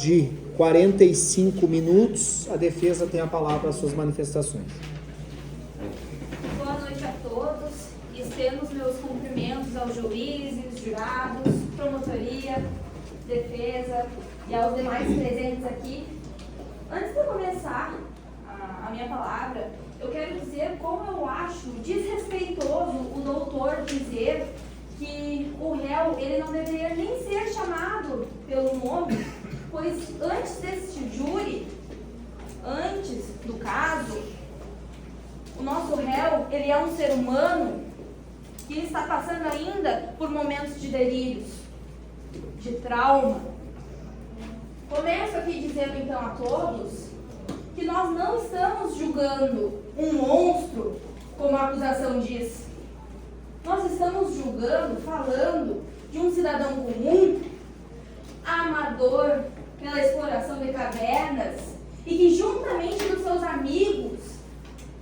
De 45 minutos, a defesa tem a palavra para as suas manifestações. Boa noite a todos. Estendo os meus cumprimentos aos juízes, jurados, promotoria, defesa e aos demais presentes aqui. Antes de eu começar a minha palavra, eu quero dizer como eu acho desrespeitoso o doutor dizer que o réu ele não deveria nem ser chamado pelo nome, pois antes deste júri, antes do caso, o nosso réu, ele é um ser humano que está passando ainda por momentos de delírios, de trauma. Começo aqui dizendo então a todos que nós não estamos julgando um monstro, como a acusação diz. Nós estamos julgando, falando de um cidadão comum, amador pela exploração de cavernas e que juntamente com seus amigos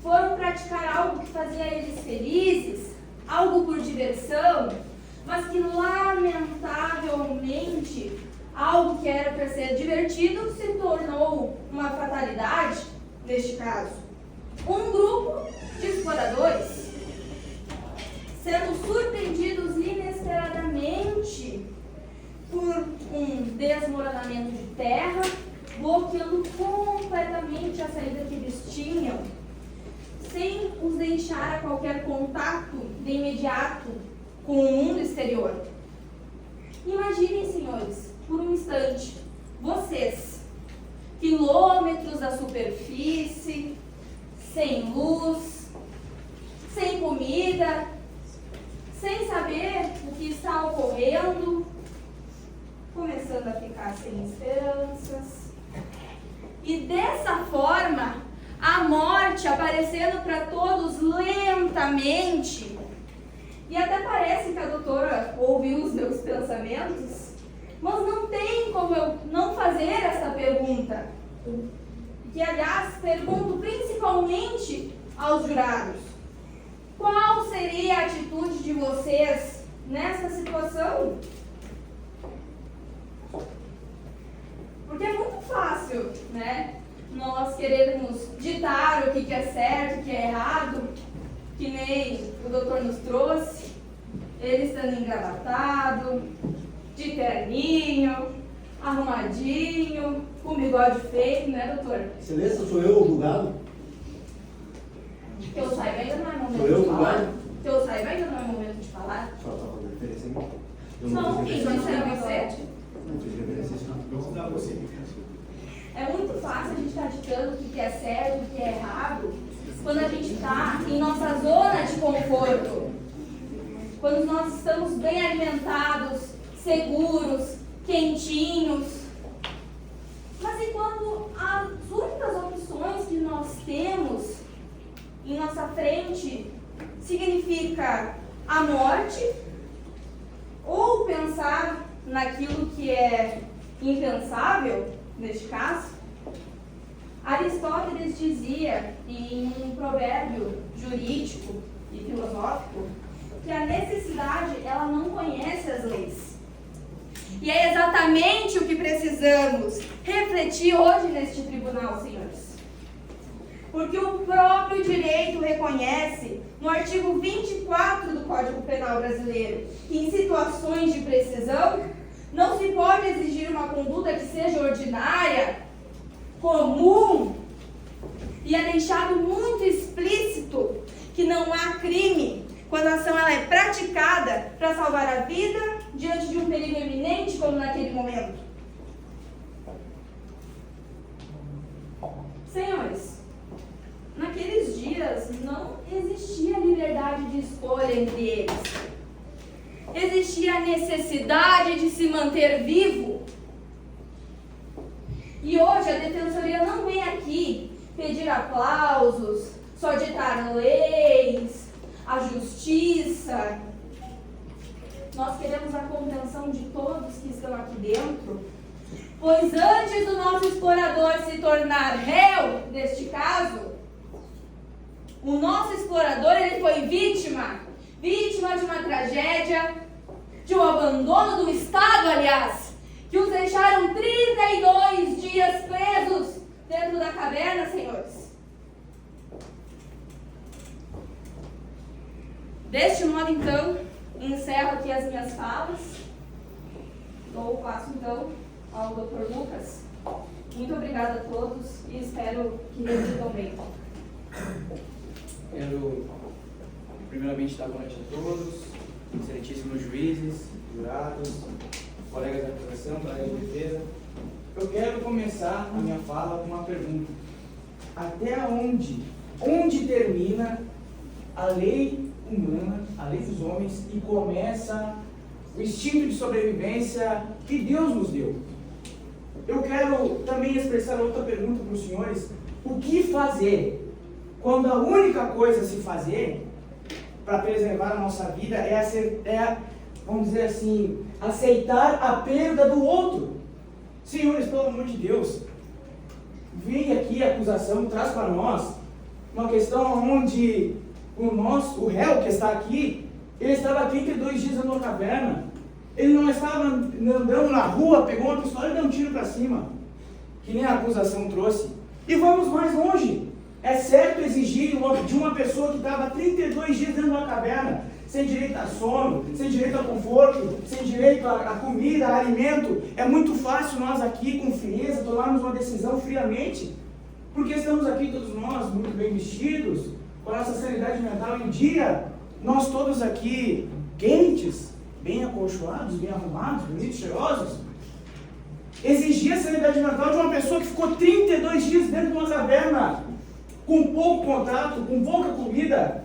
foram praticar algo que fazia eles felizes, algo por diversão, mas que lamentavelmente algo que era para ser divertido se tornou uma fatalidade, neste caso. Um grupo de exploradores sendo surpreendidos inesperadamente por um desmoronamento de terra, bloqueando completamente a saída que eles tinham, sem os deixar a qualquer contato de imediato com o mundo exterior. Imaginem, senhores, por um instante, vocês, quilômetros da superfície, sem luz, sem comida, sem saber o que está ocorrendo, começando a ficar sem esperanças. E dessa forma, a morte aparecendo para todos lentamente. E até parece que a doutora ouviu os meus pensamentos, mas não tem como eu não fazer essa pergunta. Que, aliás, pergunto principalmente aos jurados. Qual seria a atitude de vocês nessa situação? Porque é muito fácil, né? Nós queremos ditar o que é certo, o que é errado, que nem o doutor nos trouxe, ele estando engravatado, de terninho, arrumadinho, com bigode feito, né, doutor? Excelência, sou eu o julgado? Que eu saiba, ainda não é momento Sou eu de o falar. julgado? Que eu saiba, ainda não é momento de falar. Só está fazendo referência em mim. Não, isso não é você. Não fiz referência em mim. Vamos dar você. É muito fácil a gente estar ditando o que é certo, o que é errado, quando a gente está em nossa zona de conforto. Quando nós estamos bem alimentados, seguros, quentinhos. Mas e quando as únicas opções que nós temos em nossa frente significa a morte, ou pensar naquilo que é impensável, neste caso? Aristóteles dizia em um provérbio jurídico e filosófico que a necessidade ela não conhece as leis. E é exatamente o que precisamos refletir hoje neste tribunal, senhores. Porque o próprio direito reconhece, no artigo 24 do Código Penal Brasileiro, que em situações de precisão, não se pode exigir uma conduta que seja ordinária, comum, e é deixado muito explícito que não há crime quando a ação ela é praticada para salvar a vida diante de um perigo iminente, como naquele momento. Senhores, naqueles dias não existia liberdade de escolha entre eles. Existia a necessidade de se manter vivo. E hoje a Defensoria não vem aqui pedir aplausos, só ditar leis, a justiça. Nós queremos a compreensão de todos que estão aqui dentro, pois antes do nosso explorador se tornar réu deste caso, o nosso explorador ele foi vítima de uma tragédia, de um abandono do Estado, aliás, que os deixaram 32 dias presos dentro da caverna, senhores. Deste modo, então, encerro aqui as minhas falas. Dou o passo, então, ao Dr. Lucas. Muito obrigada a todos e espero que reflitam bem. Quero, primeiramente, dar boa noite a todos, excelentíssimos juízes, jurados, colegas da acusação, colegas de defesa. Eu quero começar a minha fala com uma pergunta. Até onde termina a lei humana, a lei dos homens, e começa o instinto de sobrevivência que Deus nos deu? Eu quero também expressar outra pergunta para os senhores. O que fazer quando a única coisa a se fazer para preservar a nossa vida vamos dizer assim, aceitar a perda do outro? Senhores, pelo amor de Deus, vem aqui a acusação, traz para nós uma questão onde o réu que está aqui, ele estava 32 dias numa caverna. Ele não estava andando na rua, pegou uma pistola e deu um tiro para cima, que nem a acusação trouxe. E vamos mais longe. É certo exigir de uma pessoa que estava 32 dias dentro de uma caverna, sem direito a sono, sem direito a conforto, sem direito a comida, a alimento. É muito fácil nós aqui, com frieza, tomarmos uma decisão friamente, porque estamos aqui todos nós muito bem vestidos, com a nossa sanidade mental em dia, nós todos aqui quentes, bem acolchoados, bem arrumados, bonitos, cheirosos. Exigir a sanidade mental de uma pessoa que ficou 32 dias dentro de uma caverna, com pouco contato, com pouca comida.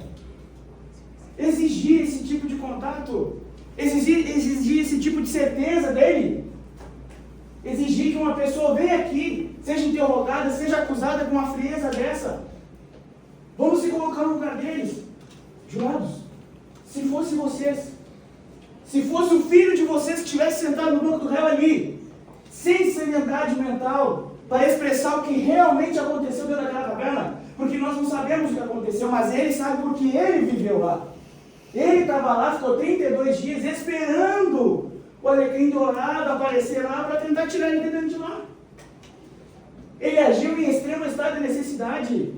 Exigir esse tipo de contato, exigir esse tipo de certeza dele. Exigir que uma pessoa venha aqui, seja interrogada, seja acusada com uma frieza dessa. Vamos se colocar no lugar deles. Jurados, se fosse vocês, se fosse o filho de vocês que estivesse sentado no banco do réu ali, sem sanidade mental, para expressar o que realmente aconteceu dentro daquela caverna, porque nós não sabemos o que aconteceu, mas ele sabe porque ele viveu lá. Ele estava lá, ficou 32 dias esperando o alecrim dourado aparecer lá para tentar tirar ele de dentro de lá. Ele agiu em extremo estado de necessidade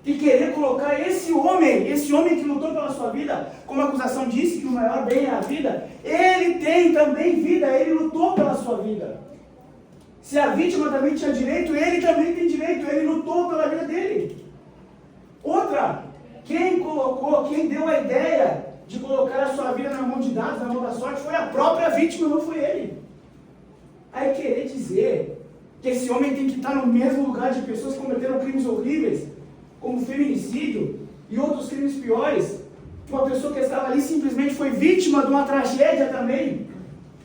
e querer colocar esse homem que lutou pela sua vida, como a acusação disse que o maior bem é a vida, ele tem também vida, ele lutou pela sua vida. Se a vítima também tinha direito, ele também tem direito, ele lutou pela vida dele. Outra, quem deu a ideia de colocar a sua vida na mão de dados, na mão da sorte, foi a própria vítima, não foi ele. Aí querer dizer que esse homem tem que estar no mesmo lugar de pessoas que cometeram crimes horríveis, como feminicídio e outros crimes piores, uma pessoa que estava ali simplesmente foi vítima de uma tragédia também,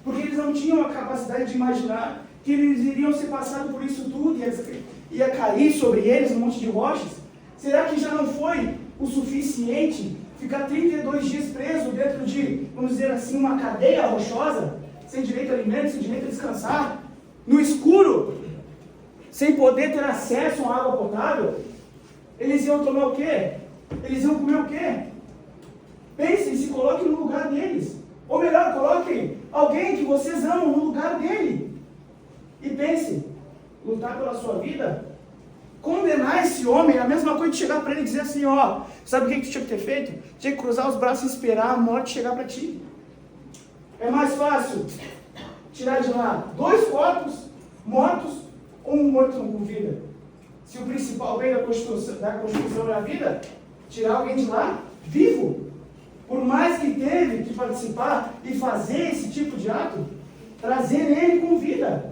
porque eles não tinham a capacidade de imaginar que eles iriam ser passados por isso tudo, ia cair sobre eles um monte de rochas. Será que já não foi o suficiente ficar 32 dias preso dentro de, vamos dizer assim, uma cadeia rochosa, sem direito a alimento, sem direito a descansar, no escuro, sem poder ter acesso a água potável? Eles iam tomar o quê? Eles iam comer o quê? Pensem, se coloquem no lugar deles. Ou melhor, coloquem alguém que vocês amam no lugar dele. E pensem, lutar pela sua vida, condenar esse homem, é a mesma coisa de chegar para ele e dizer assim, ó, sabe o que tu tinha que ter feito? Tinha que cruzar os braços e esperar a morte chegar para ti. É mais fácil tirar de lá 2 corpos mortos ou um morto com vida. Se o principal bem da Constituição é a vida, tirar alguém de lá vivo. Por mais que teve que participar e fazer esse tipo de ato, trazer ele com vida.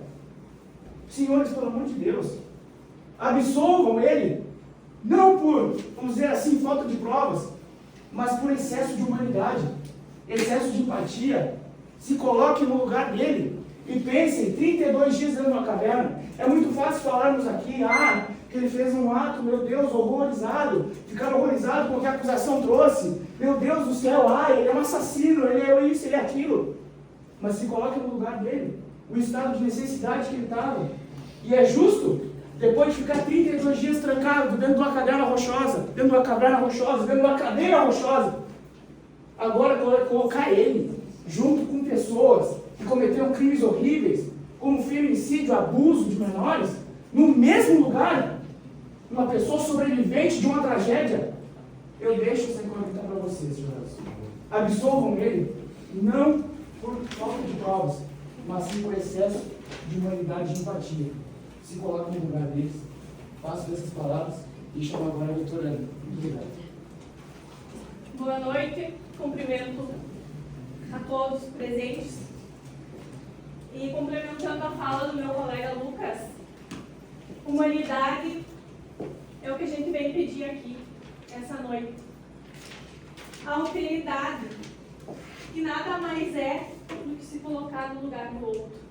Senhores, pelo amor de Deus, absolvam ele, não por, vamos dizer assim, falta de provas, mas por excesso de humanidade, excesso de empatia. Se coloquem no lugar dele e pensem, 32 dias dentro de uma caverna. É muito fácil falarmos aqui, que ele fez um ato, meu Deus, horrorizado, ficar horrorizado com o que a acusação trouxe. Meu Deus do céu, ele é um assassino, ele é isso, ele é aquilo. Mas se coloque no lugar dele, o estado de necessidade que ele estava. E é justo, depois de ficar 32 dias trancado dentro de uma caverna rochosa, dentro de uma caverna rochosa, dentro de uma cadeira rochosa, agora colocar ele junto com pessoas que cometeram crimes horríveis, como feminicídio, abuso de menores, no mesmo lugar, uma pessoa sobrevivente de uma tragédia, eu deixo essa incógnita para vocês, senhores. Absolvam ele, não por falta de provas, mas sim por excesso de humanidade e empatia. Se coloque no lugar deles, faço dessas palavras e chamo agora a doutora Ana. Muito obrigado. Boa noite, cumprimento a todos presentes. E complementando a fala do meu colega Lucas, humanidade é o que a gente vem pedir aqui, essa noite. A utilidade, que nada mais é do que se colocar no lugar do outro.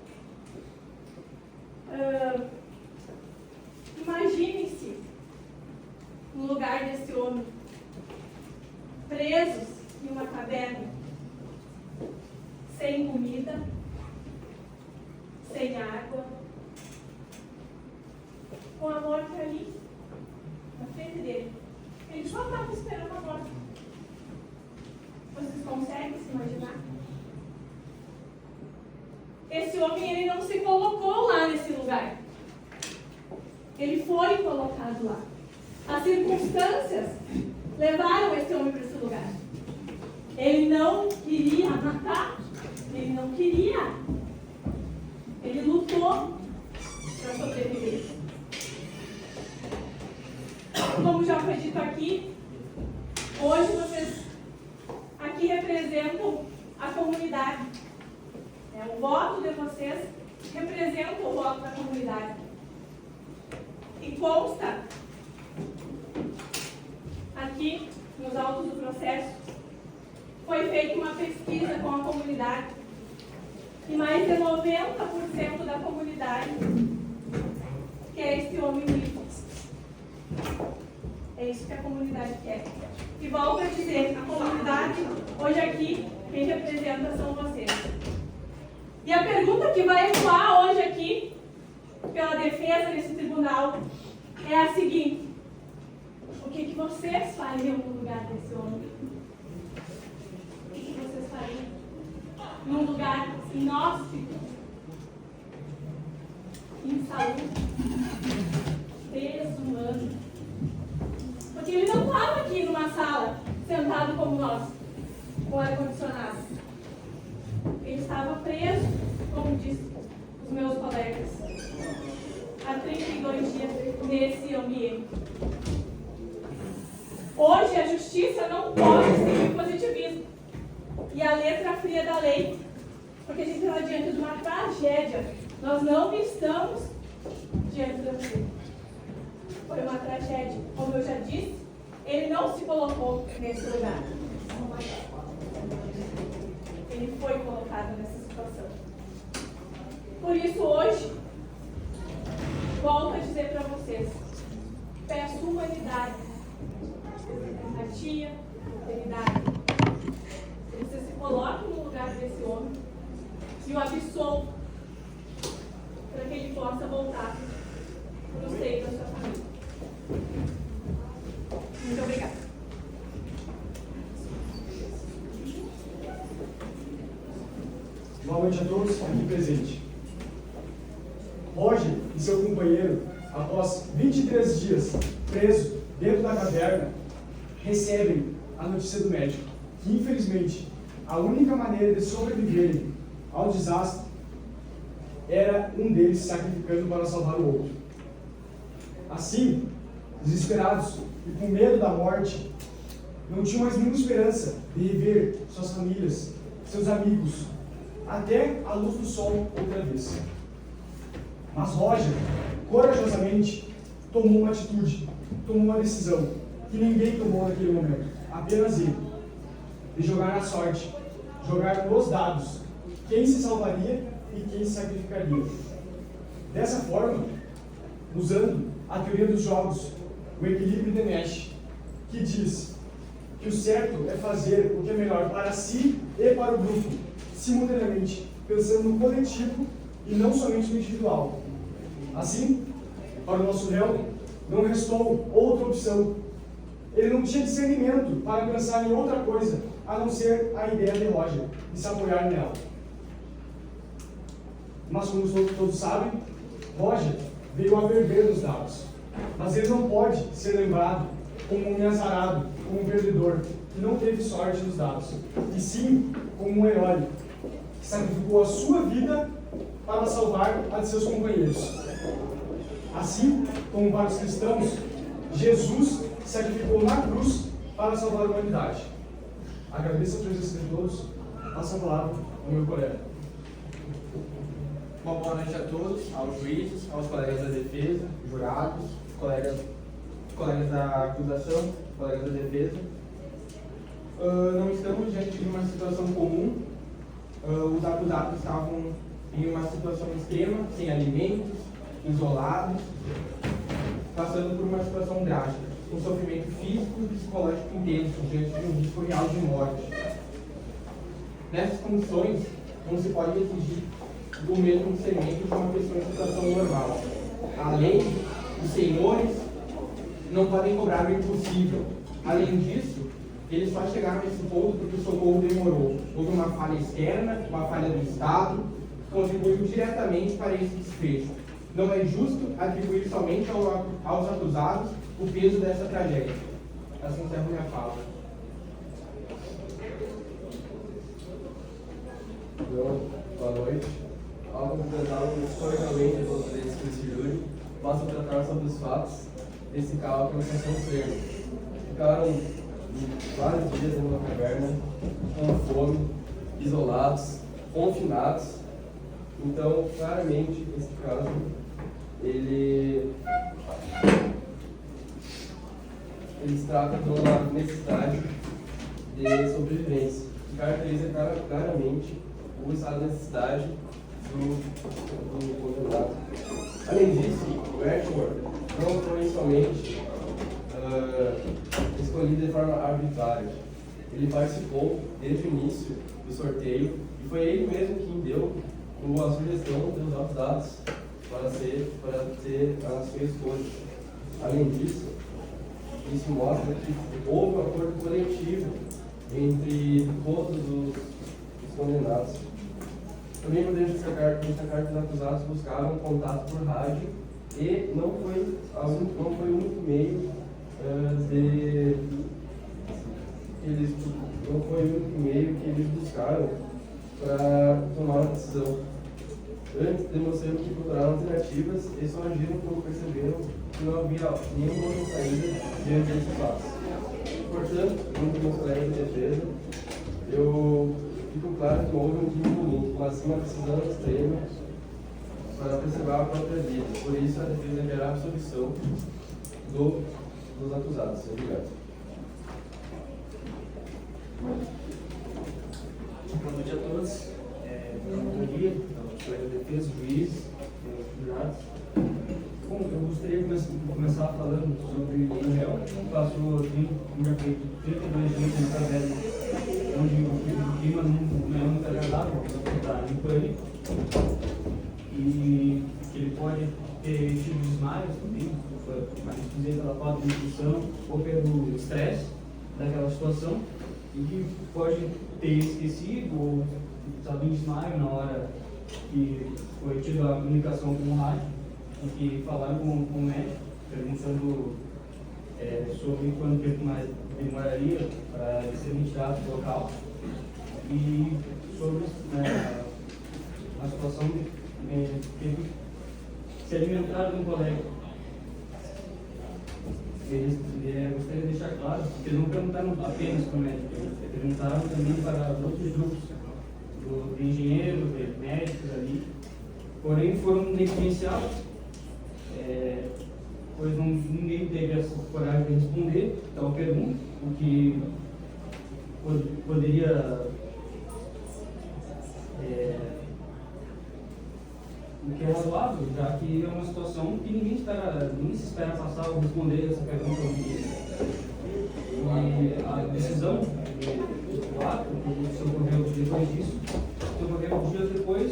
Imagine-se no lugar desse homem, presos em uma caverna, sem comida, sem água, com a morte ali, na frente dele. Ele só estava esperando a morte. Vocês conseguem se imaginar? Esse homem, ele não se colocou lá nesse lugar. Ele foi colocado lá. As circunstâncias levaram esse homem para esse lugar. Ele não queria matar, ele não queria. Ele lutou para sobreviver. Como já foi dito aqui, hoje vocês aqui representam a comunidade. O voto de vocês representa o voto da comunidade. E consta aqui nos autos do processo, foi feita uma pesquisa com a comunidade e mais de 90% da comunidade quer esse homem livre. É isso que a comunidade quer. E volto a dizer, a comunidade, hoje aqui, quem representa são vocês. E a pergunta que vai ecoar hoje aqui, pela defesa nesse tribunal, é a seguinte: o que vocês fariam no lugar desse homem? O que vocês fariam num lugar inóspito, insalubre, desumano? Porque ele não estava aqui numa sala, sentado como nós, com ar-condicionado. Ele estava preso, como disse os meus colegas, há 32 dias nesse ambiente. Hoje a justiça não pode seguir o positivismo e a letra fria da lei, porque a gente está diante de uma tragédia. Nós não estamos diante da lei. Foi uma tragédia. Como eu já disse, ele não se colocou nesse lugar. Ele foi colocado nessa situação. Por isso, hoje, volto a dizer para vocês, peço humanidade, empatia, fidelidade. Você se coloque no lugar desse homem e o absolva para que ele possa voltar para o seio da sua família. Muito obrigada. Boa noite a todos aqui presentes. Roger e seu companheiro, após 23 dias preso dentro da caverna, recebem a notícia do médico que, infelizmente, a única maneira de sobreviverem ao desastre era um deles se sacrificando para salvar o outro. Assim, desesperados e com medo da morte, não tinham mais nenhuma esperança de rever suas famílias, seus amigos, até a luz do sol outra vez. Mas Roger, corajosamente, tomou uma atitude, tomou uma decisão que ninguém tomou naquele momento, apenas ele, de jogar na sorte, jogar nos dados, quem se salvaria e quem se sacrificaria. Dessa forma, usando a teoria dos jogos, o equilíbrio de Nash, que diz que o certo é fazer o que é melhor para si e para o grupo, simultaneamente, pensando no coletivo e não somente no individual. Assim, para o nosso réu, não restou outra opção. Ele não tinha discernimento para pensar em outra coisa, a não ser a ideia de Roger, e se apoiar nela. Mas como todos sabem, Roger veio a beber dos dados. Mas ele não pode ser lembrado como um azarado, como um perdedor, que não teve sorte nos dados, e sim como um herói, que sacrificou a sua vida para salvar a de seus companheiros. Assim como para os cristãos, Jesus sacrificou na cruz para salvar a humanidade. Agradeço a presença de todos. Passo a palavra ao meu colega. Uma boa noite a todos, aos juízes, aos colegas da defesa, jurados, colegas da acusação, colegas da defesa. Não estamos diante de uma situação comum. Os acusados estavam em uma situação extrema, sem alimentos, isolados, passando por uma situação drástica, um sofrimento físico e psicológico intenso diante de um risco real de morte. Nessas condições, não se pode exigir o mesmo discernimento de uma pessoa em situação normal. A lei, os senhores, não podem cobrar o impossível. Além disso, eles só chegaram a esse ponto porque o socorro demorou. Houve uma falha externa, uma falha do Estado, que contribuiu diretamente para esse desfecho. Não é justo atribuir somente aos acusados o peso dessa tragédia. Assim encerro minha fala. Boa noite. Ao completarmos historicamente as autoridades desse júri, basta tratar sobre os fatos desse caso que não são certos. Ficaram vários dias em uma caverna, com fome, isolados, confinados. Então, claramente, esse caso, eles tratam de uma necessidade de sobrevivência, que caracteriza claramente o estado de necessidade do condenado. Além disso, o Ashworth não foi somente escolhido de forma arbitrária. Ele participou desde o início do sorteio e foi ele mesmo quem deu a sugestão dos acusados para ter a sua escolha. Além disso, isso mostra que houve um acordo coletivo entre todos os condenados. Também podemos destacar que os acusados buscaram contato por rádio e não foi o único meio que eles buscaram para tomar uma decisão. Antes, demonstraram que procuraram alternativas e só agiram quando perceberam que não havia nenhuma outra saída diante desses fatos. Portanto, junto com meus colegas de defesa, eu fico claro que não houve um crime bonito, mas sim uma decisão extrema para preservar a própria vida. Por isso, a defesa quer a absolvição dos acusados. Obrigado. Boa noite a todos. Promotoria, colega de defesa, juiz, jurados. Bom, eu gostaria de começar falando sobre o réu que passou 32 dias na caverna, onde o clima não é muito agradável, está em pânico, e ele pode ter tido desmaios também, mas pela falta de nutrição ou pelo estresse daquela situação, e que pode ter esquecido ou estava em desmaio na hora que foi tida a comunicação com o rádio, em que falaram com o médico, perguntando sobre quanto tempo mais demoraria para ser retirado do local e sobre a situação de se alimentar de um colega. Eles gostaria de deixar claro que eles não perguntaram apenas para o médico, eles perguntaram também para outros grupos, de engenheiros, de médicos ali, porém foram negligenciados, pois ninguém teve essa coragem de responder tal pergunta, o que poderia o que é razoável, já que é uma situação que ninguém se espera passar ou responder essa pergunta. E a decisão do ato, que se ocorreu depois disso, se ocorreu dias depois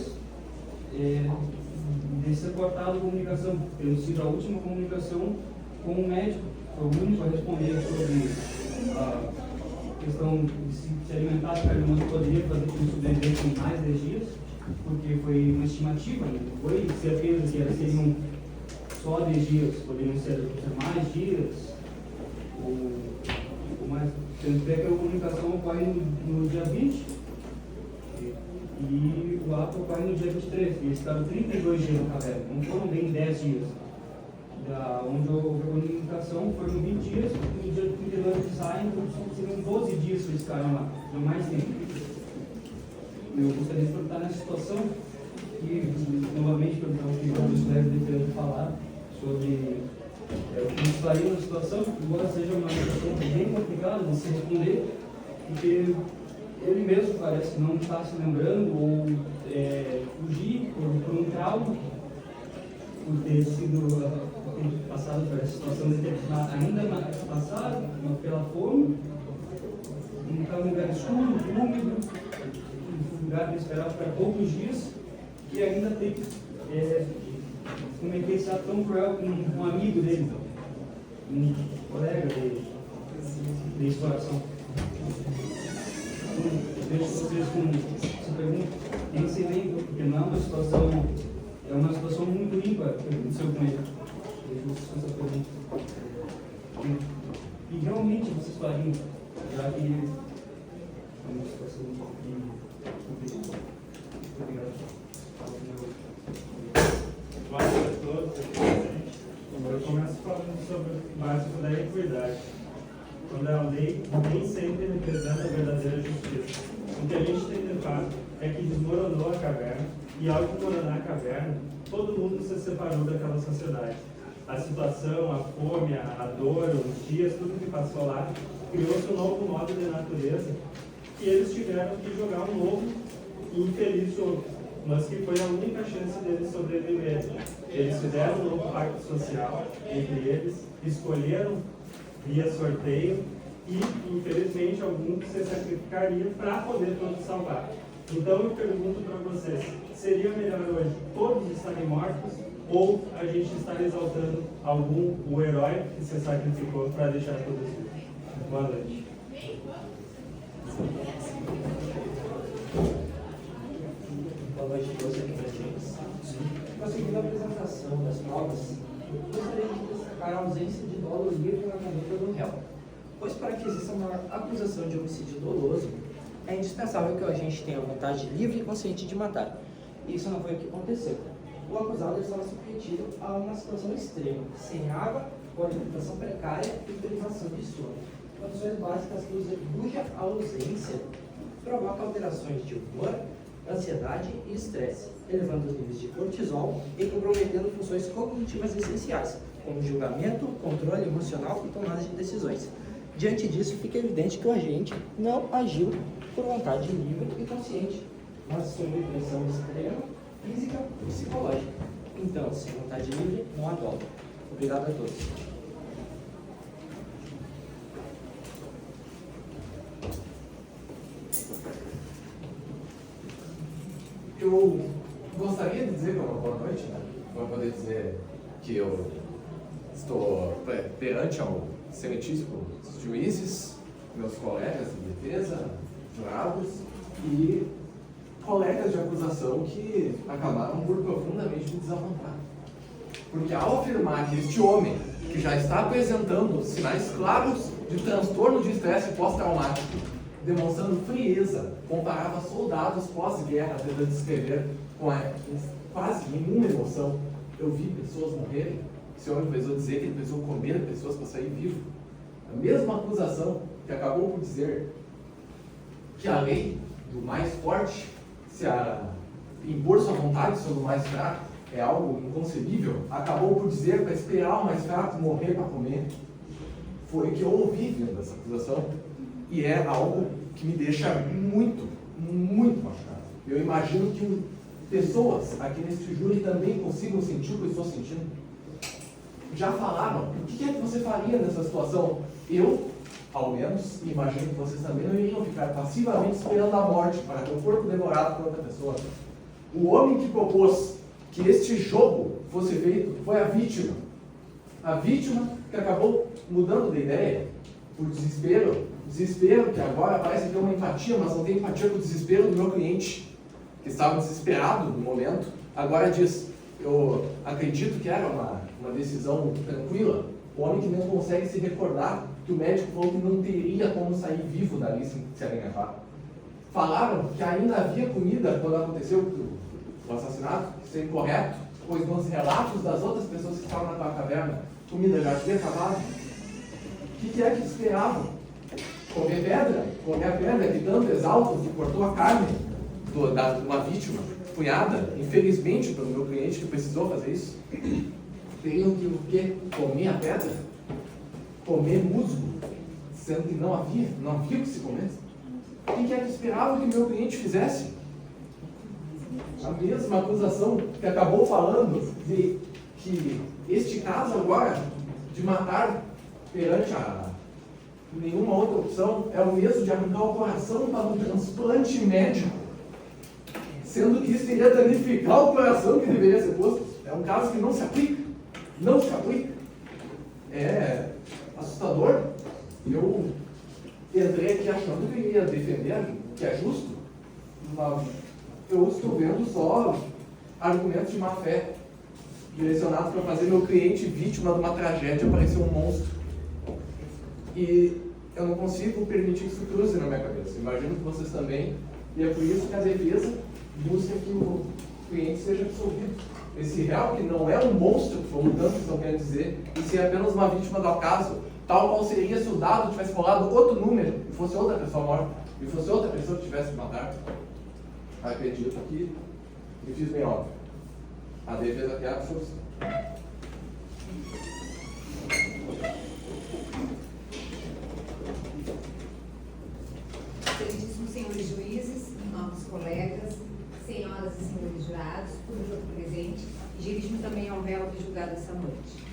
de ser cortada a comunicação, tendo sido a última comunicação com o médico, foi o único a responder sobre a questão de se alimentar, que a irmã poderia fazer com isso desde mais 10 dias, porque foi uma estimativa, né? Não foi certeza que seriam só 10 dias, poderiam ser mais dias, ou mais. Tanto é que a comunicação ocorre no dia 20 e o ato ocorre no dia 23. E eles estavam 32 dias na caverna, não foram bem 10 dias. Onde houve a comunicação foram 20 dias, e no dia 32 eles saem, então seriam 12 dias que eles ficaram lá, não mais tempo. Eu gostaria de perguntar nessa situação, e novamente perguntar o que os colegas de defesa falaram sobre o que eles fariam na situação, embora seja uma situação bem complicada de se responder, porque ele mesmo parece que não está se lembrando, ou fugir por um trauma, por ter sido passado por essa situação de ter ainda passado pela fome, um lugar escuro, úmido, um lugar de esperar por poucos dias, e ainda tem cometer esse ato tão cruel com um amigo dele, um colega de exploração. Deixo vocês com essa pergunta, pensem bem, porque não é uma situação muito ímpar que aconteceu com ele. Deixo vocês com essa pergunta. E realmente vocês fariam, já que é uma situação complicada. Obrigado. Boa noite a todos, aqui presentes. Eu começo falando sobre o básico da equidade. Quando a lei nem sempre representa a verdadeira justiça. O que a gente tem de fato é que desmoronou a caverna, e ao desmoronar a caverna, todo mundo se separou daquela sociedade. A situação, a fome, a dor, os dias, tudo que passou lá, criou-se um novo modo de natureza, e eles tiveram que jogar um novo e infeliz jogo, mas que foi a única chance deles sobreviverem. Eles fizeram um novo pacto social entre eles, escolheram via sorteio e, infelizmente, alguns se sacrificariam para poder todos salvar. Então, eu pergunto para vocês, seria melhor hoje todos estarem mortos ou a gente estar exaltando o herói que se sacrificou para deixar todos vivos? Boa noite. Boa noite a todos aqui presentes. Conseguindo a apresentação das provas, gostaria de destacar a ausência de dolo livre na conduta do réu, pois para que exista uma acusação de homicídio doloso, é indispensável que o agente tenha vontade livre e consciente de matar. E isso não foi o que aconteceu. O acusado estava submetido a uma situação extrema, sem água, com alimentação precária e privação de sono. Condições básicas cuja ausência provoca alterações de humor, ansiedade e estresse, elevando os níveis de cortisol e comprometendo funções cognitivas essenciais, como julgamento, controle emocional e tomada de decisões. Diante disso, fica evidente que o agente não agiu por vontade livre e consciente, mas sob pressão extrema, física e psicológica. Então, sem vontade livre, não há dolo. Obrigado a todos. Eu gostaria de dizer uma boa noite, né? Para poder dizer que eu estou perante ao excelentíssimo juízes, meus colegas de defesa, jurados e colegas de acusação que acabaram por profundamente me desapontar. Porque ao afirmar que este homem, que já está apresentando sinais claros de transtorno de estresse pós-traumático, demonstrando frieza, comparava soldados pós-guerra, tentando descrever com quase nenhuma emoção. Eu vi pessoas morrerem. Esse homem precisou dizer que ele precisou comer pessoas para sair vivo. A mesma acusação que acabou por dizer que a lei do mais forte se impor sua vontade sobre o mais fraco é algo inconcebível, acabou por dizer para esperar o mais fraco morrer para comer. Foi o que eu ouvi vendo essa acusação. E é algo que me deixa muito, muito machucado. Eu imagino que pessoas aqui neste júri também consigam sentir o que eu estou sentindo. Já falaram, o que é que você faria nessa situação? Eu, ao menos, imagino que vocês também não iriam ficar passivamente esperando a morte para ter o corpo devorado por outra pessoa. O homem que propôs que este jogo fosse feito foi a vítima. A vítima que acabou mudando de ideia por desespero. Desespero que agora parece ter uma empatia, mas não tem empatia com o desespero do meu cliente. que estava desesperado no momento, agora diz: eu acredito que era uma decisão tranquila. O homem que não consegue se recordar que o médico falou que não teria como sair vivo dali se agarrar. Falaram que ainda havia comida quando aconteceu o assassinato, isso é incorreto, pois nos relatos das outras pessoas que estavam naquela caverna, comida já tinha acabado. O que é que esperavam? Comer pedra? Comer a pedra que tanto exalta que cortou a carne de uma vítima cunhada, infelizmente, pelo meu cliente que precisou fazer isso. Teriam que o quê? Comer a pedra? Comer musgo? Sendo que não havia o que se comer. O que é que esperavam que o meu cliente fizesse? A mesma acusação que acabou falando de que este caso agora de matar perante nenhuma outra opção é o mesmo de arrancar o coração para um transplante médico, sendo que isso iria danificar o coração que deveria ser posto. É um caso que não se aplica. Não se aplica. É assustador. Eu entrei aqui achando que ia defender, que é justo, mas eu estou vendo só argumentos de má fé direcionados para fazer meu cliente vítima de uma tragédia parecer um monstro. E eu não consigo permitir que isso cruze na minha cabeça. Imagino que vocês também. E é por isso que a defesa busca que o cliente seja absolvido. Esse réu que não é um monstro, como tantos não querem dizer, e ser apenas uma vítima do acaso, tal qual seria se o dado tivesse rolado outro número e fosse outra pessoa morta, e fosse outra pessoa que tivesse que matar. Acredito que me fiz bem óbvio. A defesa quer a absolvição. Excelentíssimos senhores juízes, nobres colegas, senhoras e senhores jurados, público presente, e dirijo-me também ao réu que é julgado essa noite.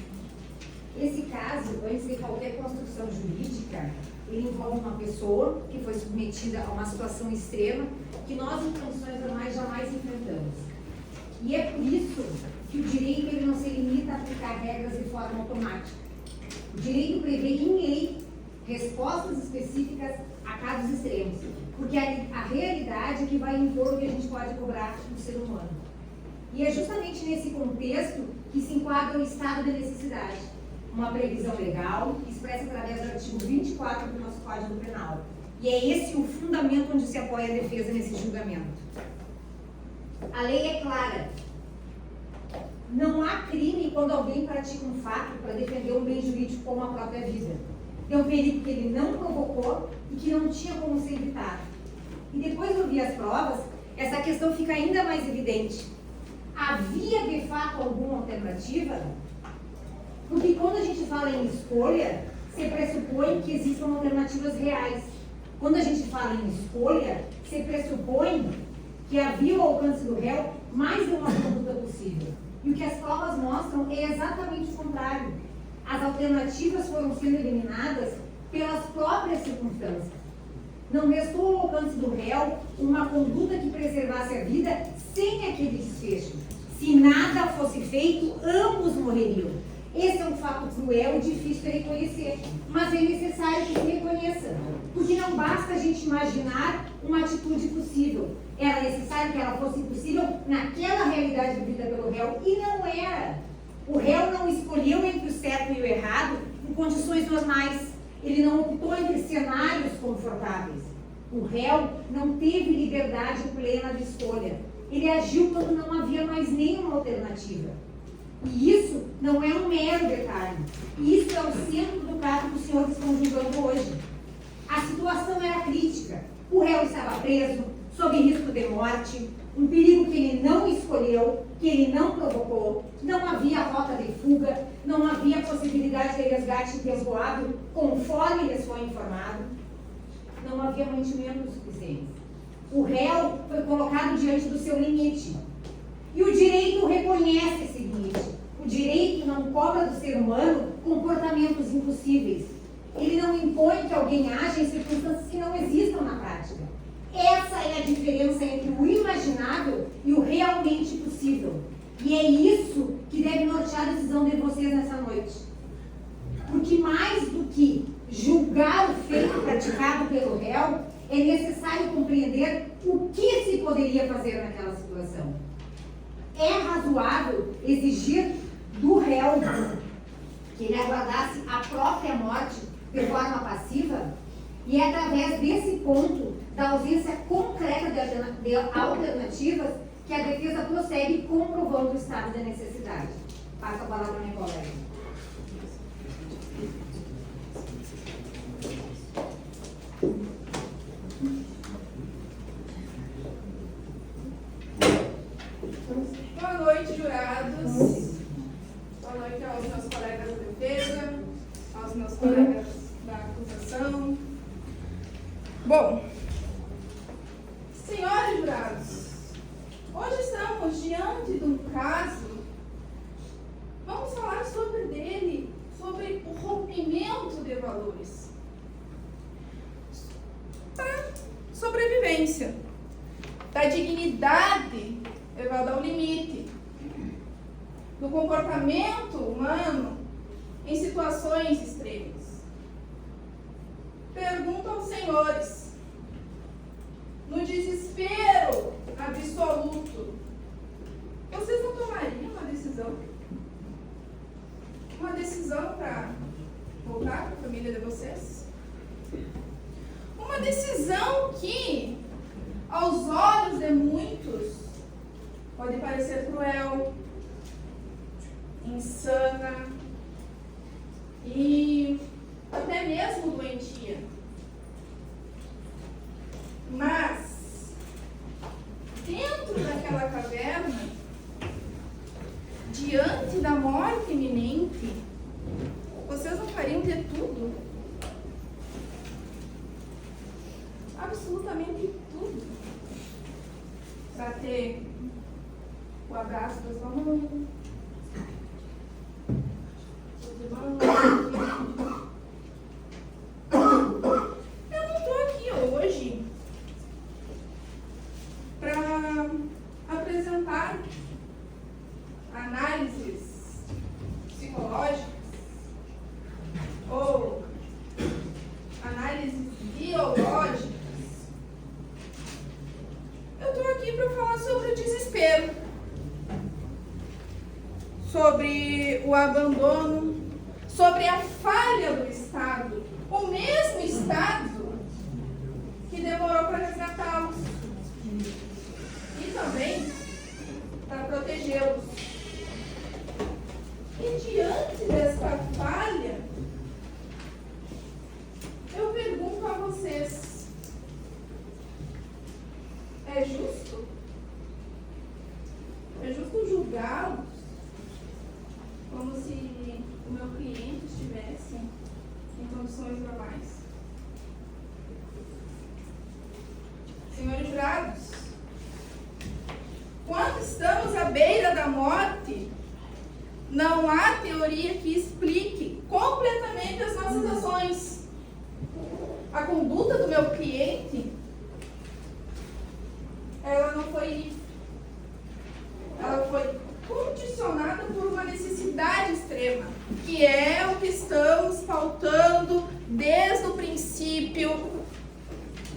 Esse caso, antes de qualquer construção jurídica, ele envolve uma pessoa que foi submetida a uma situação extrema que nós, em condições normais, jamais enfrentamos. E é por isso que o direito ele não se limita a aplicar regras de forma automática. O direito prevê em lei respostas específicas a casos extremos, porque a realidade é que vai impor o que a gente pode cobrar do ser humano. E é justamente nesse contexto que se enquadra o estado de necessidade, uma previsão legal expressa através do artigo 24 do nosso Código Penal. E é esse o fundamento onde se apoia a defesa nesse julgamento. A lei é clara. Não há crime quando alguém pratica um fato para defender um bem jurídico como a própria vida. É um perigo que ele não provocou e que não tinha como ser evitado. E depois de ouvir as provas, essa questão fica ainda mais evidente. Havia de fato alguma alternativa? Porque quando a gente fala em escolha, se pressupõe que existam alternativas reais. Quando a gente fala em escolha, se pressupõe que havia ao alcance do réu mais de uma conduta possível. E o que as provas mostram é exatamente o contrário. As alternativas foram sendo eliminadas pelas próprias circunstâncias. Não restou ao alcance do réu uma conduta que preservasse a vida sem aquele desfecho. Se nada fosse feito, ambos morreriam. Esse é um fato cruel e difícil de reconhecer, mas é necessário que se reconheça, porque não basta a gente imaginar uma atitude possível. Era necessário que ela fosse possível naquela realidade vivida pelo réu, e não era. O réu não escolheu entre o certo e o errado em condições normais. Ele não optou entre cenários confortáveis. O réu não teve liberdade plena de escolha. Ele agiu quando não havia mais nenhuma alternativa. E isso não é um mero detalhe. Isso é o centro do caso que os senhores estão julgando hoje. A situação era crítica. O réu estava preso, sob risco de morte, um perigo que ele não escolheu, que ele não provocou, não havia rota de fuga, não havia possibilidade de resgate em tempo hábil, conforme lhes foi informado, não havia mantimento suficiente. O réu foi colocado diante do seu limite. E o direito reconhece esse limite. O direito não cobra do ser humano comportamentos impossíveis. Ele não impõe que alguém aja em circunstâncias que não existam na prática. Essa é a diferença entre o imaginável e o realmente possível. E é isso que deve nortear a decisão de vocês nessa noite. Porque mais do que julgar o feito praticado pelo réu, é necessário compreender o que se poderia poderia fazer naquela situação. É razoável exigir do réu que ele aguardasse a própria morte de forma passiva? E é através desse ponto, da ausência concreta de alternativas, que a defesa prossegue comprovando o estado de necessidade. Passo a palavra ao meu colega. Boa noite, jurados. Boa noite aos meus colegas da defesa, aos meus colegas da acusação. Bom, senhores jurados, hoje estamos diante de um caso, vamos falar sobre dele, sobre o rompimento de valores para sobrevivência, da dignidade levada ao limite, do comportamento humano em situações extremas. Pergunto aos senhores, no desespero absoluto, vocês não tomariam uma decisão? Uma decisão para voltar para a família de vocês? Uma decisão que, aos olhos de muitos, pode parecer cruel, insana e até mesmo doentia. Mas, dentro daquela caverna, diante da morte iminente, vocês não fariam de tudo? Absolutamente tudo. Para ter o abraço da sua mãe, seus irmãos. Eu não estou aqui hoje para apresentar análises psicológicas ou análises biológicas. Eu estou aqui para falar sobre o desespero, sobre o abandono, sobre a falha do Estado, o mesmo Estado que demorou para resgatá-los e também para protegê-los. E diante desta falha, eu pergunto a vocês, é justo? É justo julgá-los como se o meu cliente estivesse em condições normais? Senhores jurados, quando estamos à beira da morte, não há teoria que explique completamente as nossas ações. A conduta do meu cliente, ela não foi livre. Ela foi condicionada por uma necessidade extrema, que é o que estamos pautando desde o princípio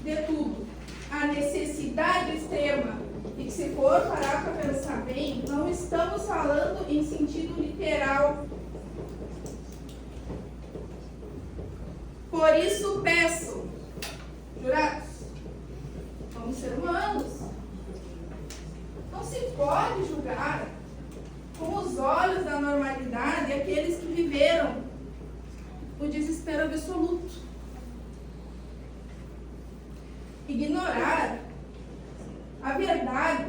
de tudo. A necessidade extrema. E que, se for parar para pensar bem, não estamos falando em sentido literal. Por isso peço, jurados, somos seres humanos. Não se pode julgar com os olhos da normalidade aqueles que viveram o desespero absoluto. Ignorar a verdade,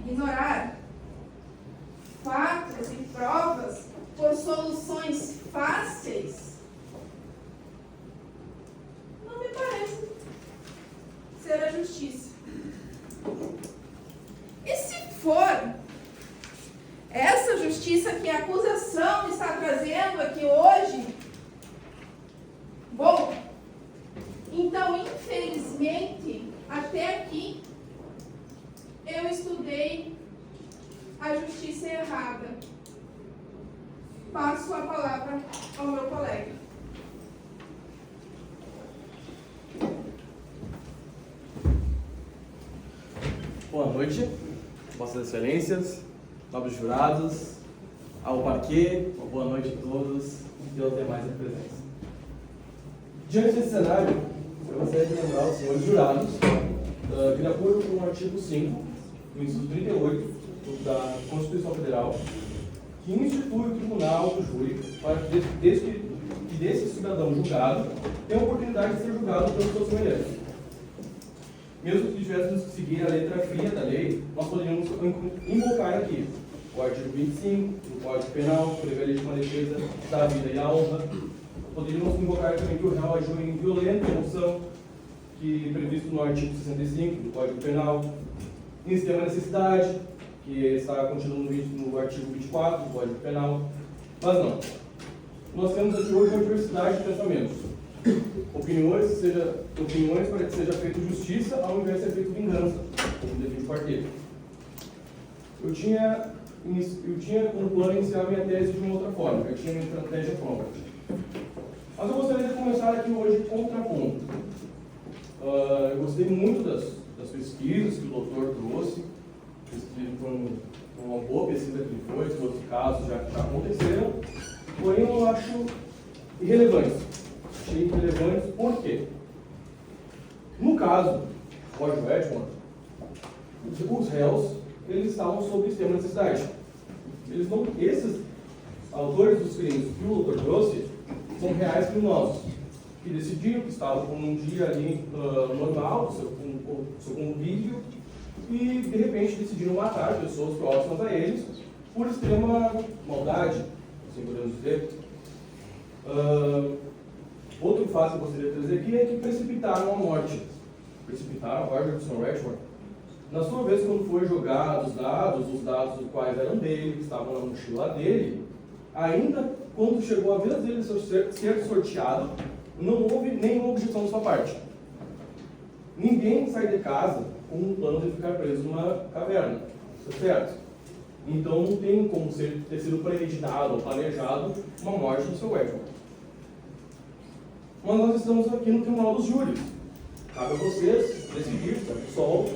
ignorar fatos e provas por soluções fáceis, não me parece ser a justiça. E se for essa justiça que a acusação está trazendo aqui hoje, bom, então, infelizmente, até aqui, eu estudei a justiça errada. Passo a palavra ao meu colega. Boa noite, Vossas Excelências, nobres jurados, ao parquê, boa noite a todos e aos demais em presença. Diante desse cenário, eu gostaria de lembrar aos senhores jurados que, de acordo com o artigo 5, do inciso 38 da Constituição Federal, que institui o Tribunal do Júri para que desse cidadão julgado tenha a oportunidade de ser julgado pelos seus semelhantes. Mesmo que tivéssemos que seguir a letra fria da lei, nós poderíamos invocar aqui o artigo 25 do Código Penal, que prevê a legítima defesa da vida e a honra. Poderíamos invocar também que o réu agiu em violenta emoção, que é previsto no artigo 65 do Código Penal, em extrema necessidade, que está contido no artigo 24 do Código Penal. Mas não. Nós temos aqui hoje uma diversidade de pensamentos. Opiniões para que seja feita justiça ao invés de ser feita vingança, como defende o quarteto. Eu tinha como plano iniciar minha tese de uma outra forma, eu tinha minha estratégia própria. Mas eu gostaria de começar aqui hoje contrapondo. Eu gostei muito das pesquisas que o doutor trouxe, uma boa pesquisa que ele foi, que outros casos já aconteceram, porém eu acho irrelevante. Achei irrelevante por quê? No caso, Roger Edmond, os réus, eles estavam sob extrema necessidade. Esses autores dos crimes que o doutor trouxe são reais criminosos, que decidiram que estavam com um dia ali normal, do seu convívio, e de repente decidiram matar pessoas próximas a eles por extrema maldade, assim podemos dizer. Outro fato que eu gostaria de trazer aqui é que precipitaram a morte. Precipitaram a Roger Edmond. Na sua vez, quando foi jogados os dados dos quais eram dele, que estavam na mochila dele, ainda quando chegou a vez dele ser sorteado, não houve nenhuma objeção da sua parte. Ninguém sai de casa com um plano de ficar preso numa caverna, certo? Então não tem como ter sido premeditado ou planejado uma morte do seu Edmond. Mas nós estamos aqui no Tribunal dos Júris. Cabe a vocês decidir se absolve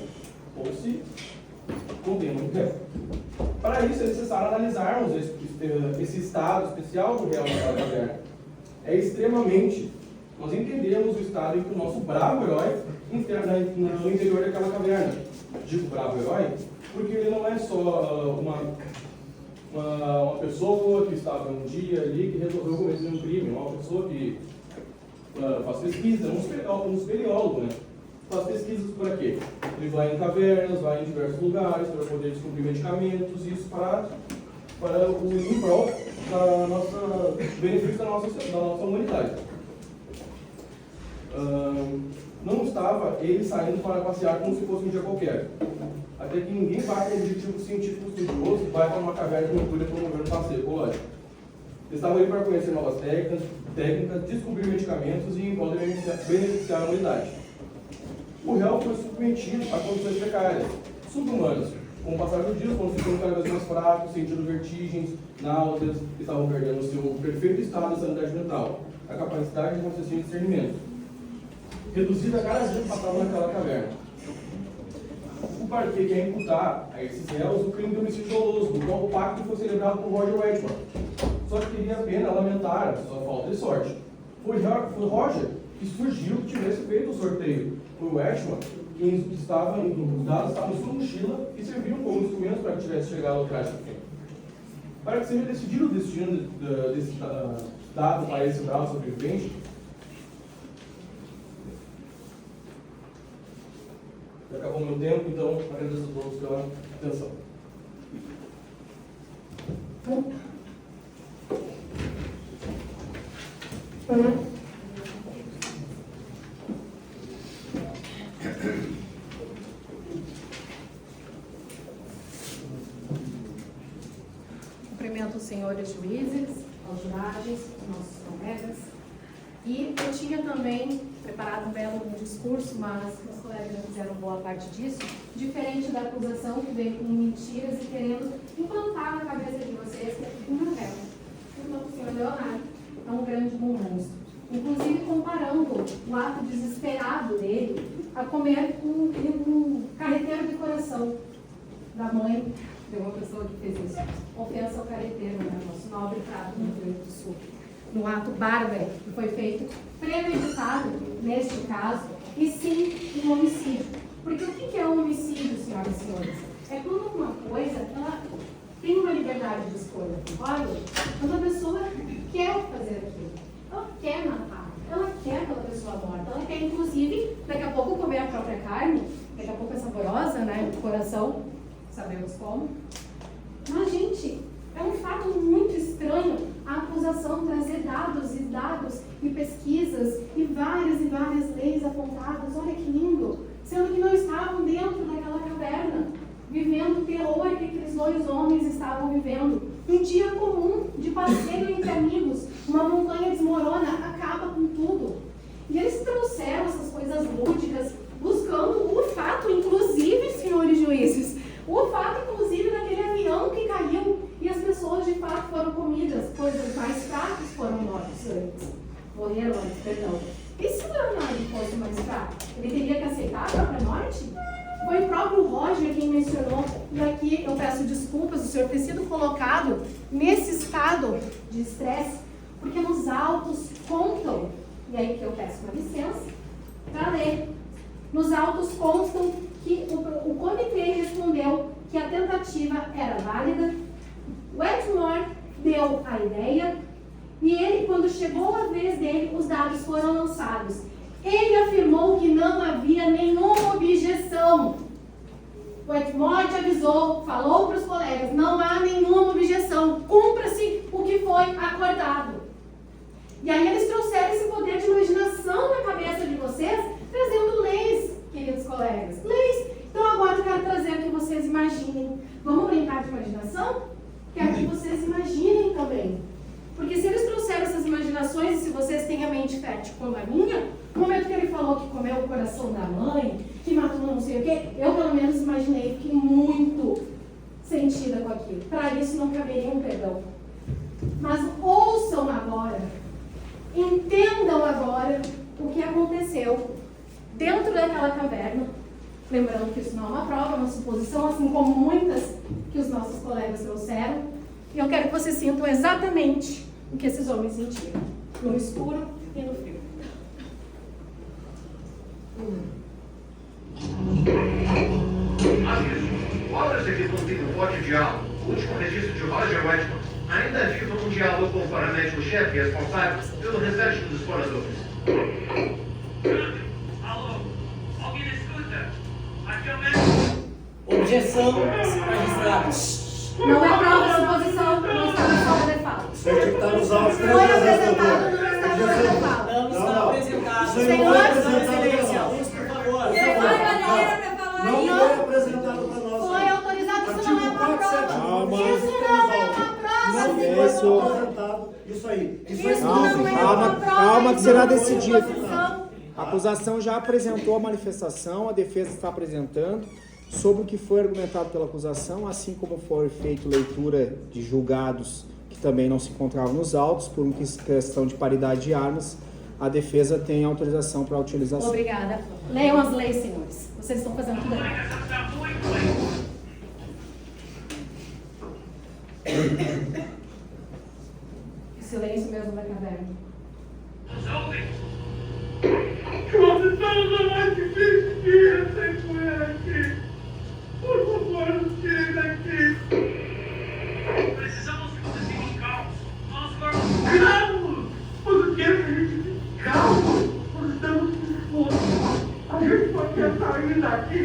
ou se condena o réu. Para isso é necessário analisarmos esse estado especial do réu naquela caverna. É extremamente. Nós entendemos o estado em que o nosso bravo herói no interior daquela caverna. Digo bravo herói porque ele não é só uma pessoa que estava um dia ali que resolveu cometer um crime, uma pessoa que faz pesquisa, um espeleólogo, né? Faz pesquisas para quê? Ele vai em cavernas, vai em diversos lugares para poder descobrir medicamentos, isso para o em prol da nossa benefício da nossa humanidade. Não estava ele saindo para passear como se fosse um dia qualquer. Até que ninguém vai com o objetivo científico estudioso, vai para uma caverna de aventura promover um passeio ecológico. Estava ali para conhecer novas técnicas, descobrir medicamentos e poder beneficiar a humanidade. O réu foi submetido a condições precárias, subhumanas. Com o passar dos dias, foram ficando cada vez mais fracos, sentindo vertigens, náuseas, estavam perdendo o seu perfeito estado de sanidade mental, a capacidade de raciocínio e discernimento. Reduzida a cada dia que passava naquela caverna. O parquê quer imputar a esses réus o crime de homicídio doloso, do qual o pacto foi celebrado por Roger Edmond. Só que teria a pena lamentar a sua falta de sorte. Foi Roger que surgiu que tivesse feito o sorteio. Foi o Edmond que os dados estavam em sua mochila e serviram como instrumento para que tivesse chegado ao trágico fim. Para que seja decidido o destino desse dado para esse bravo sobrevivente, já acabou o meu tempo, então agradeço a todos pela atenção. Cumprimento os senhores juízes, aos jurados, nossos colegas. E eu tinha também preparado um belo discurso, mas meus colegas já fizeram boa parte disso, diferente da acusação que veio com mentiras e querendo implantar na cabeça de vocês que é tudo uma réu. Então, o senhor Leonardo é um grande bom monstro. Inclusive comparando o ato desesperado dele a comer um carreteiro de coração da mãe de uma pessoa que fez isso. Ofensa ao carreteiro, né? Nosso nobre prato no Rio Grande do Sul. Num ato bárbaro que foi feito premeditado, neste caso, e sim um homicídio. Porque o que é um homicídio, senhoras e senhores? É quando uma coisa ela tem uma liberdade de escolha, concorda? Quando a pessoa quer fazer aquilo, ela quer matar, ela quer aquela pessoa morta, ela quer, inclusive, daqui a pouco comer a própria carne, daqui a pouco é saborosa, né? O coração, sabemos como. Mas, gente, é um fato muito estranho a acusação trazer dados e pesquisas e várias leis apontadas. Olha que lindo! Sendo que não estavam dentro daquela caverna, vivendo o terror que aqueles dois homens estavam vivendo. Um dia comum de passeio entre amigos, uma montanha desmorona, acaba com tudo. E eles trouxeram essas coisas lúdicas, buscando o fato, inclusive, senhores juízes, o fato, inclusive, daquele avião que caiu e as pessoas, de fato, foram comidas, pois os mais fracos foram mortos antes. Morreram antes, perdão. E se o Leonardo fosse mais fraco, ele teria que aceitar a própria morte? Foi o próprio Roger quem mencionou, e aqui eu peço desculpas do senhor ter sido colocado nesse estado de estresse, porque nos autos contam, e aí que eu peço uma licença para ler, nos autos constam que o comitê respondeu que a tentativa era válida, o Edmore deu a ideia, e ele, quando chegou a vez dele, os dados foram lançados. Ele afirmou que não havia nenhuma objeção. O Edmore avisou, falou para os colegas, não há nenhuma objeção, cumpra-se o que foi acordado. E aí eles trouxeram esse poder de imaginação na cabeça de vocês, trazendo leis, queridos colegas, leis. Então agora eu quero trazer que vocês imaginem. Vamos brincar de imaginação? Quero que vocês imaginem também. Porque se eles trouxeram essas imaginações, e se vocês têm a mente fértil como a minha, no momento que ele falou que comeu o coração da mãe, que matou não sei o quê, eu pelo menos imaginei, fiquei muito sentida com aquilo. Para isso não caberia um perdão. Mas ouçam agora, entendam agora o que aconteceu dentro daquela caverna. Lembrando que isso não é uma prova, é uma suposição, assim como muitas que os nossos colegas trouxeram. E eu quero que vocês sintam exatamente o que esses homens sentiram, no escuro e no frio. Obras aqui contêm um forte diálogo. O último registro de Roger Whitman ainda vivo num diálogo com o paramédico-chefe responsável pelo restante dos exploradores. Alô? Alguém me escuta? Aqui é o médico. Objeção, magistrado. Não é prova de suposição, não está na sala de fala. Você tem que estar nos autos. Foi apresentado, não está na sala de fala. Não está apresentado. Senhor, Excelência, por favor. Não foi apresentado para nós. Foi autorizado, isso não é uma prova. Calma. Isso não é uma prova. Não foi apresentado. Isso aí. Calma que será decidido. A acusação já apresentou a manifestação, a defesa está apresentando sobre o que foi argumentado pela acusação, assim como foi feita leitura de julgados que também não se encontravam nos autos, por uma questão de paridade de armas, a defesa tem autorização para a utilização. Obrigada. Leiam as leis, senhores. Vocês estão fazendo tudo errado. Silêncio mesmo da caverna. Nós estamos há mais de 20 dias sem comer aqui. Por favor, nos tirem daqui. Precisamos que vocês fiquem calmos. Nosso corpo... Calmos? Mas o que é que a gente fica calmos? Nós estamos com fome. A gente só quer sair daqui.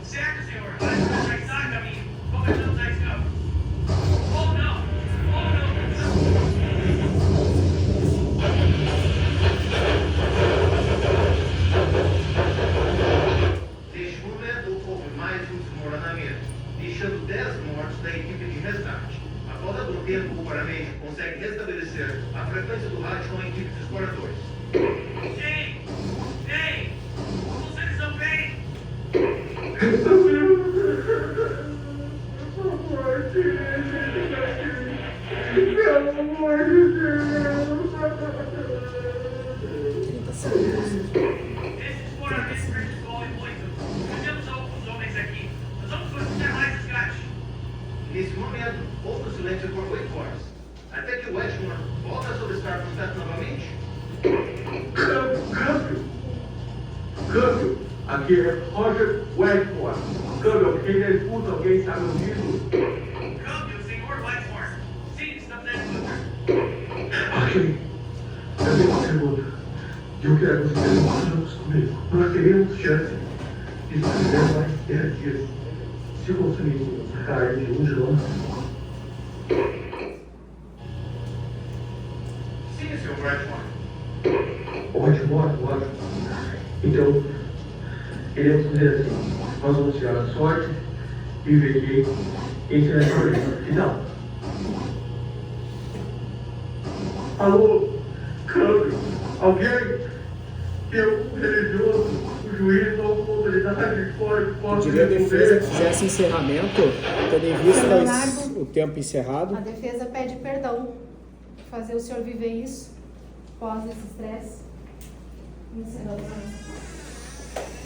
Certo, senhor. Mas já está a caminho. Começamos a escapa. Ou não. Neste momento, houve mais um desmoronamento, deixando 10 mortos da equipe de resgate. Após algum tempo, o paramédico consegue restabelecer a frequência do rádio com a equipe de exploradores. Ei! Ei! Vocês estão bem? Por favor, tirem a gente daqui. Pelo amor de Deus. 30 segundos. Esses que o Edmund volta sobre esse circunstância novamente? Câmbio, aqui é Roger Westmore. Câmbio, quem já escuta, alguém está me ouvindo? Câmbio, senhor Westmore. Sim, estamos na escuta. Ok, eu tenho uma pergunta. Eu quero que vocês estejam juntos comigo. Nós teremos chance de sobreviver mais 10 dias se conseguirmos a carne de um de nós. Sim, senhor Westmore. Ótimo. Então, iremos fazer assim. Nós vamos tirar a sorte e ver quem será a escolha final. Alô, câmbio, alguém tem algum religioso, o juiz ou alguma autoridade fora que Eu possa diria a defesa responder? que fizesse encerramento, tendo em vista Leonardo. o tempo encerrado. A defesa pede perdão por fazer o senhor viver isso, pós esse estresse. Encerramos a